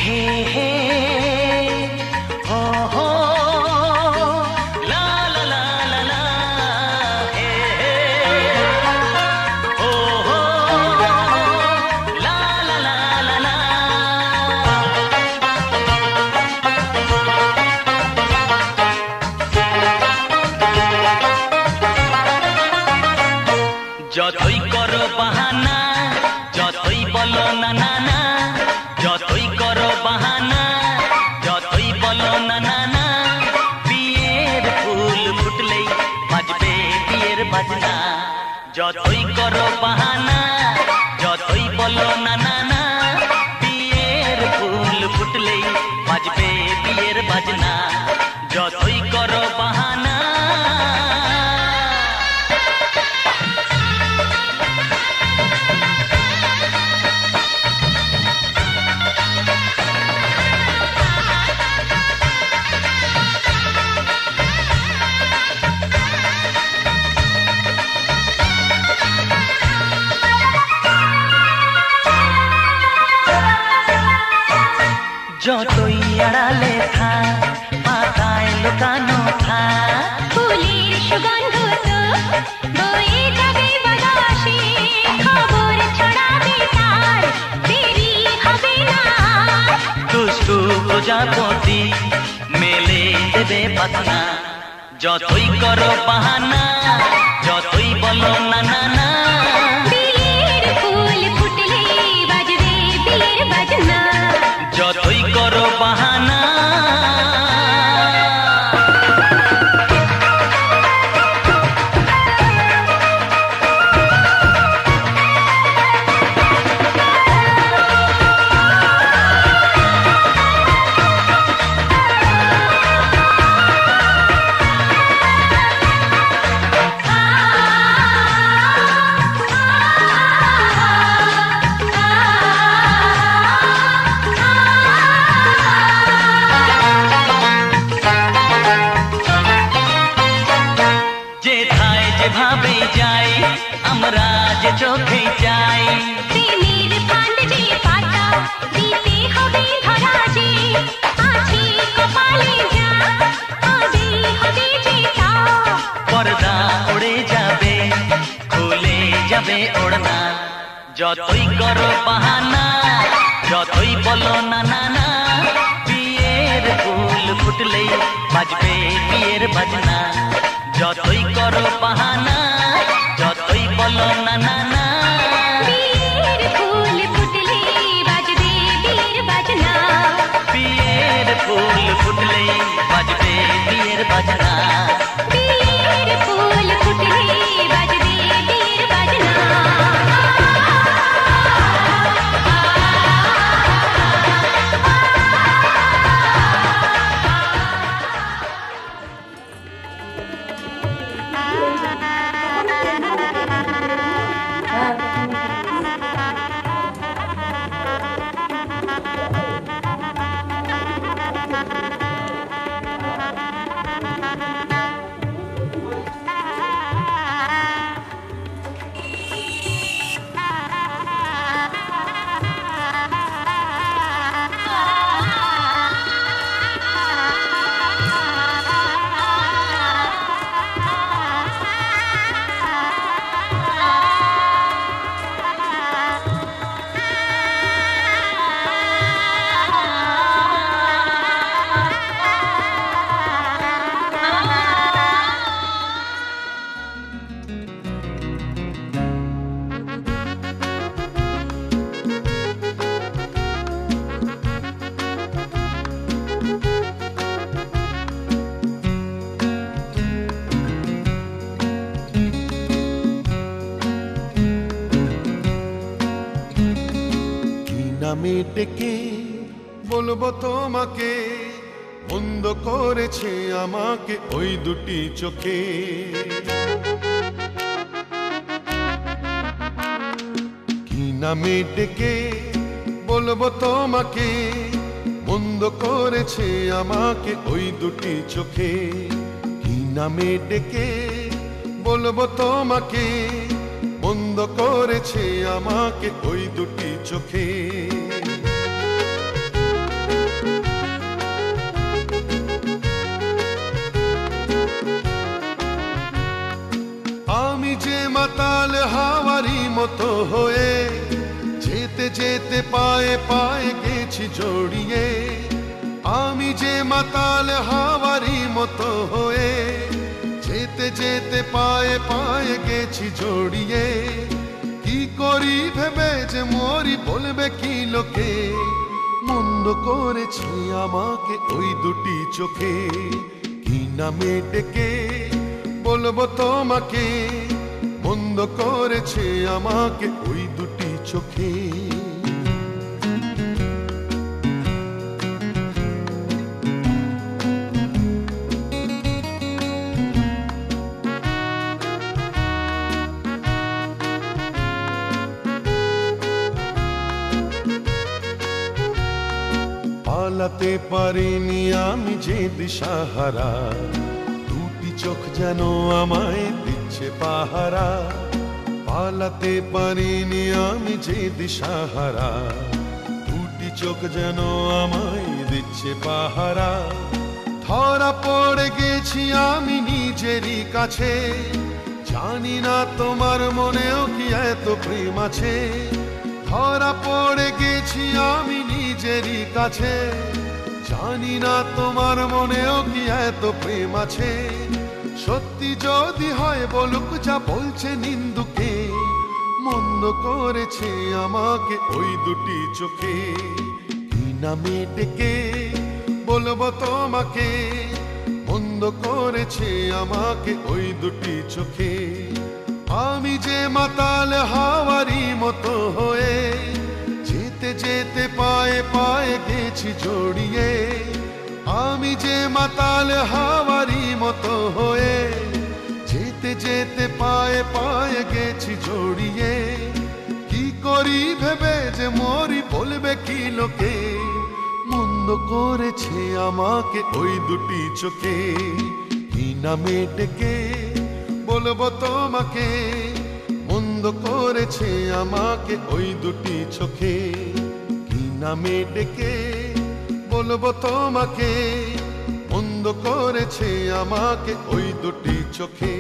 হে হে হো হো লা লা লা লা লা হে হে হো হো লা লা লা লা লা। যতই করো বাহানা, যতই বলো না না না, যতই করো বাহানা, যতই বলো না না না, বিয়ের ফুল ফুটলেই বাজবে বিয়ের বাজনা। যতই করো বাহানা, যতই বলো না না না, বিয়ের ফুল ফুটলেই বাজবে বিয়ের বাজনা। যতই করো বাহানা। যতই আড়ালে থাক, পাতায় লুকানো থাক, ফুলের সুগন্ধ তো বয়ে যাবে বাতাসে, খবর ছড়াবে তার, দেরি হবে না। দুষ্টু প্রজাপতি মেলে দেবে পাখনা। যতই করো বাহানা, যতই বলো না না না, বিয়ের ফুল ফুটলে বাজবে বিয়ের বাজনা। যতই করো বাহানা। যেথায় যেভাবে যাই, আমরা যে চোখে যাই, প্রেমের ফান্ড যে পাতা দিতে হবে ধরা যে, আছে কপালে যা হবে হবে যে তা। পর্দা উড়ে যাবে, খুলে যাবে ওড়না। যতই করো বাহানা, যতই বলো না না না, বিয়ের ফুল ফুটলেই বাজবে বিয়ের বাজনা। যতই করো বাহানা, যতই বলো না না না, বিয়ের ফুল ফুটলে বাজবে বিয়ের বাজনা। বিয়ের ফুল ফুটলেই বাজবে বিয়ের বাজনা। বিয়ের ফুল ফুটলে বাজবে বিয়ের বাজনা। নামে ডেকে বলবো তোমাকে, মন্দ করেছে আমাকে ওই দুটি চোখে। কি নামে ডেকে বলবো তোমাকে, মন্দ করেছে আমাকে ওই দুটি চোখে। কি নামে ডেকে বলবো তোমাকে, মন্দ করেছে আমাকে ওই দুটি চোখে। মাতাল হাওয়ারি মতো হয়ে যেতে যেতে পায়ে পায়ে গেছি জড়িয়ে। আমি যে মাতাল হাওয়ারি মতো হয়ে যেতে যেতে পায়ে পায়ে গেছি জড়িয়ে। কি করি ভেবে যে মরি বলবে কি লোকে, মন্দ করেছি আমাকে ওই দুটি চোখে। কি নামে ডেকে বলবো তোমাকে, মন্দ করেছে আমাকে ওই দুটি চোখে। পালাতে পারিনি আমি যে দিশাহারা, দুটি চোখ যেন আমায় দিচ্ছে পাহারা। পালাতে পারিনি আমি যে দিশাহারা, দুটি চোখ যেন আমায় দিচ্ছে পাহারা। ধরা পড়ে গেছি আমি নিজেরই কাছে, জানি না তোমার মনেও কি এত প্রেম আছে। ধরা পড়ে গেছি আমি নিজেরই কাছে, জানি না তোমার মনেও কি এত প্রেম আছে। সত্যি যদি হয় বলুক যা বলছে নিন্দুকে, মন্দ করেছে আমাকে ওই দুটি চোখে। কি নামে ডেকে বলবো তোমাকে, মন্দ করেছে আমাকে ওই দুটি চোখে। আমি যে মাতাল হাওয়ারি মতো হয়ে যেতে যেতে পায়ে পায়ে গেছি জড়িয়ে। আমি যে মাতাল হাওয়ারি মতো হয়ে যেতে যেতে পায়ে পায়ে গেছি জড়িয়ে। কি করি ভেবে যে মরি বলবে কি লোকে, মন্দ করেছে আমাকে ওই দুটি চোখে। কি নামে ডেকে বলবো তোমাকে, মন্দ করেছে আমাকে ওই দুটি চোখে। কি নামে ডেকে বলবো তোমাকে, মন্দ করেছে আমাকে ওই দুটি চোখে।